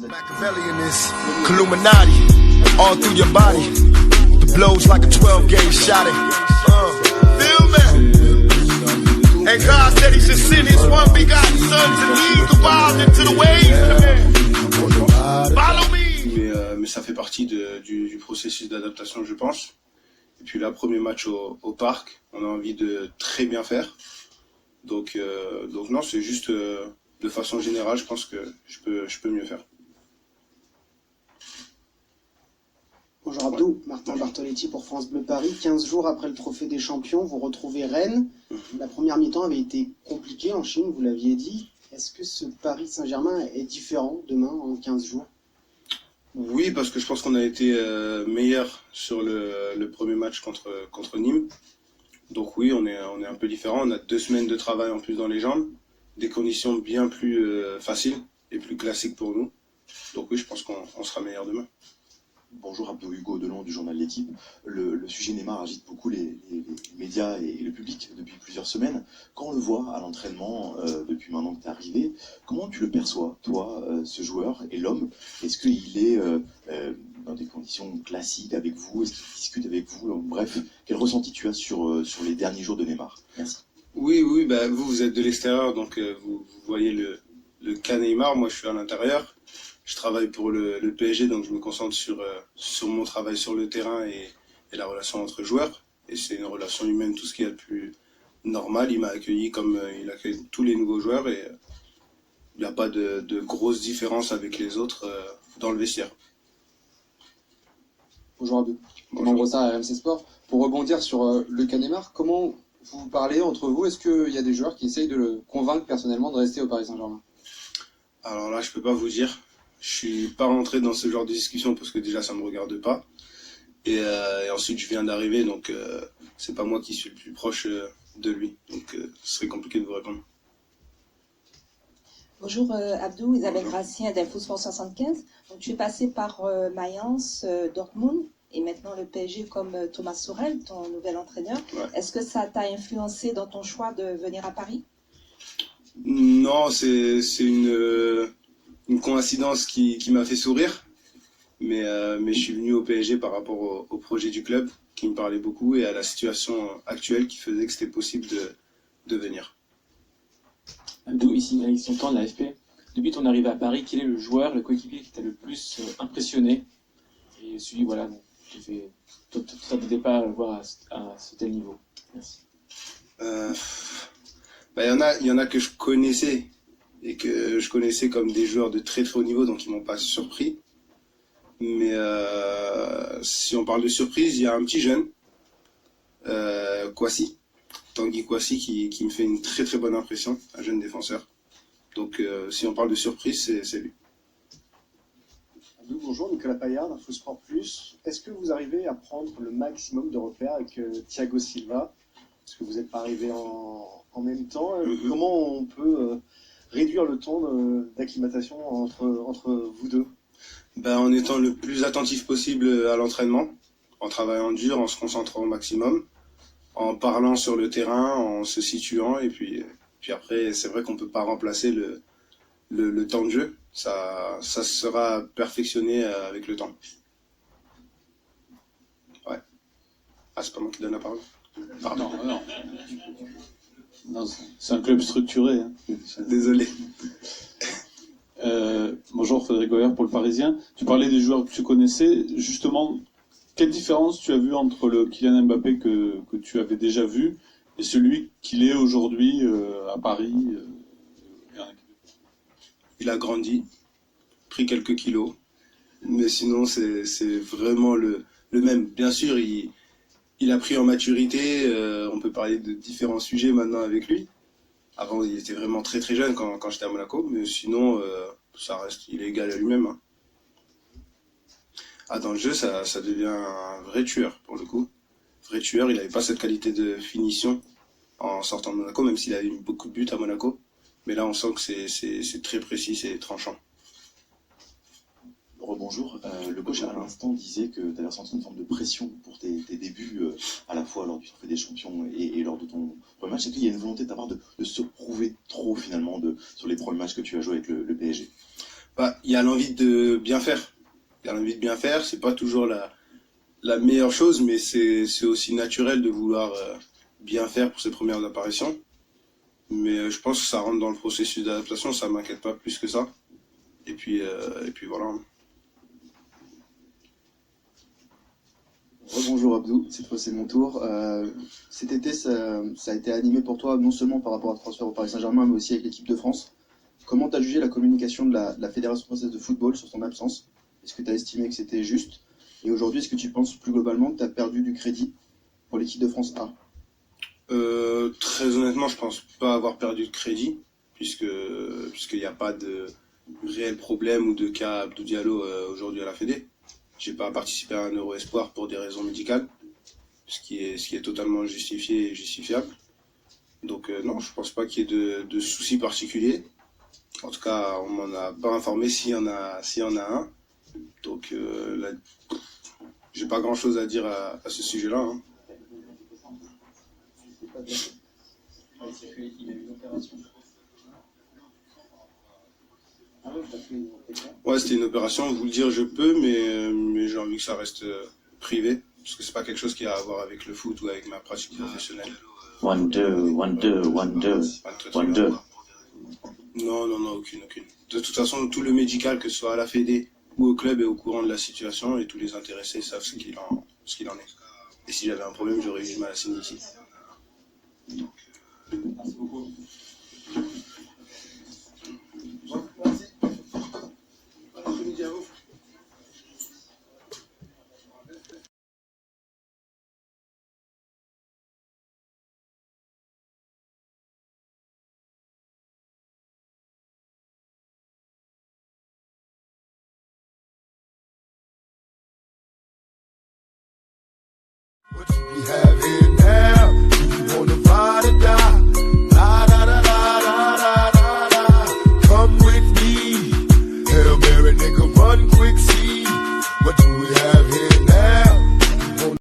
Machiavellian is Illuminati all through your body. The blows like a 12-gauge shot. Feel me? And God said He should send His one begotten Son to lead the wild into the ways of man. Follow me. Mais ça fait partie du processus d'adaptation, je pense. Et puis là, premier match au parc, on a envie de très bien faire. Donc non, c'est juste de façon générale, je pense que je peux mieux faire. Bonjour Abdou, Martin Bartoletti pour France Bleu Paris. 15 jours après le trophée des champions, vous retrouvez Rennes. La première mi-temps avait été compliquée en Chine, vous l'aviez dit. Est-ce que ce Paris Saint-Germain est différent demain en 15 jours? Oui, parce que je pense qu'on a été meilleur sur le premier match contre Nîmes. Donc oui, on est un peu différent. On a 2 semaines de travail en plus dans les jambes. Des conditions bien plus faciles et plus classiques pour nous. Donc oui, je pense qu'on sera meilleur demain. Bonjour Abdou, Hugo Delon du journal L'Équipe. Le sujet Neymar agite beaucoup les médias et le public depuis plusieurs semaines. Quand on le voit à l'entraînement depuis maintenant que tu es arrivé, comment tu le perçois, toi, ce joueur et l'homme? Est-ce qu'il est dans des conditions classiques avec vous? Est-ce qu'il discute avec vous? Bref, quel ressenti tu as sur les derniers jours de Neymar? Merci. Oui, bah, vous êtes de l'extérieur, donc vous voyez le cas Neymar. Moi, je suis à l'intérieur. Je travaille pour le PSG, donc je me concentre sur mon travail sur le terrain et la relation entre joueurs. Et c'est une relation humaine, tout ce qui est le plus normal. Il m'a accueilli comme il accueille tous les nouveaux joueurs et il n'y a pas de grosse différence avec les autres dans le vestiaire. Bonjour Abdou, membre ça à RMC Sport. Pour rebondir sur le cas Neymar, comment vous parlez entre vous? Est-ce qu'il y a des joueurs qui essayent de le convaincre personnellement de rester au Paris Saint-Germain? Alors là, je peux pas vous dire. Je suis pas rentré dans ce genre de discussion parce que déjà ça me regarde pas. Et ensuite je viens d'arriver, donc c'est pas moi qui suis le plus proche de lui. Donc ce serait compliqué de vous répondre. Bonjour Abdou, Isabelle Gracien d'Info Sport 75. Donc tu es passé par Mayence, Dortmund et maintenant le PSG comme Thomas Sorel, ton nouvel entraîneur. Ouais. Est-ce que ça t'a influencé dans ton choix de venir à Paris? Non, c'est une coïncidence qui m'a fait sourire. Mais je suis venu au PSG par rapport au projet du club qui me parlait beaucoup et à la situation actuelle qui faisait que c'était possible de venir. Abdou, ici Greg Sontan de l'AFP. Depuis ton arrivée à Paris, quel est le joueur, le coéquipier qui t'a le plus impressionné? Et celui, voilà, tu t'attendais pas à le voir à ce tel niveau. Merci. Il y en a que je connaissais et que je connaissais comme des joueurs de très très haut niveau, donc ils m'ont pas surpris. Mais si on parle de surprise, il y a un petit jeune, Kouassi, Tanguy Kouassi, qui me fait une très très bonne impression, un jeune défenseur. Donc si on parle de surprise, c'est lui. Bonjour, Nicolas Paillard d'Info Sport Plus. Est-ce que vous arrivez à prendre le maximum de repères avec Thiago Silva? Parce que vous n'êtes pas arrivé en même temps. Comment on peut réduire le temps d'acclimatation entre vous deux? En étant le plus attentif possible à l'entraînement, en travaillant dur, en se concentrant au maximum, en parlant sur le terrain, en se situant, et puis après, c'est vrai qu'on ne peut pas remplacer le temps de jeu. Ça sera perfectionné avec le temps. Ouais. Ah, c'est pas moi qui donne la parole. Pardon. Non, c'est un club structuré. Hein. Désolé. Bonjour, Frédéric Goyer pour le Parisien. Tu parlais des joueurs que tu connaissais. Justement, quelle différence tu as vu entre le Kylian Mbappé que tu avais déjà vu et celui qu'il est aujourd'hui à Paris Il a grandi, pris quelques kilos, mais sinon c'est vraiment le même. Bien sûr, il a pris en maturité, on peut parler de différents sujets maintenant avec lui. Avant, il était vraiment très très jeune quand j'étais à Monaco, mais sinon, ça reste, il est égal à lui-même. Hein. Ah, dans le jeu, ça devient un vrai tueur, pour le coup. Vrai tueur, il n'avait pas cette qualité de finition en sortant de Monaco, même s'il avait eu beaucoup de buts à Monaco. Mais là, on sent que c'est très précis, c'est tranchant. Rebonjour. Le coach à l'instant disait que tu avais ressenti une forme de pression pour tes débuts, à la fois lors du Trophée des Champions et lors de ton premier match. Est-ce qu'il y a une volonté de ta part de se prouver trop finalement sur les premiers matchs que tu as joué avec le PSG? Il y a l'envie de bien faire. Il y a l'envie de bien faire. C'est pas toujours la meilleure chose, mais c'est aussi naturel de vouloir bien faire pour ses premières apparitions. Mais je pense que ça rentre dans le processus d'adaptation. Ça m'inquiète pas plus que ça. Et puis voilà. Bonjour Abdou, cette fois c'est mon tour. Cet été, ça a été animé pour toi non seulement par rapport à transfert au Paris Saint-Germain, mais aussi avec l'équipe de France. Comment tu as jugé la communication de la Fédération française de football sur ton absence? Est-ce que tu as estimé que c'était juste? Et aujourd'hui, est-ce que tu penses plus globalement que tu as perdu du crédit pour l'équipe de France A? Très honnêtement, je pense pas avoir perdu de crédit, puisqu'il n'y a pas de réel problème ou de cas Abdou Diallo aujourd'hui à la Fédé. J'ai pas participé à un Euro Espoir pour des raisons médicales, ce qui est totalement justifié et justifiable. Donc non, je pense pas qu'il y ait de soucis particuliers. En tout cas, on m'en a pas informé s'il y en a un. Donc là, j'ai pas grand chose à dire à ce sujet-là. Hein. Ouais, c'était une opération, vous le dire je peux, mais j'ai envie que ça reste privé, parce que c'est pas quelque chose qui a à voir avec le foot ou avec ma pratique professionnelle. 1-2, 1-2, 1-2, 1-2. Non, aucune. De toute façon, tout le médical, que ce soit à la Fédé ou au club, est au courant de la situation et tous les intéressés savent ce qu'il en est. Et si j'avais un problème, j'aurais eu du mal à signer ici. Merci beaucoup. Merci. Bon après-midi à vous. What you be having?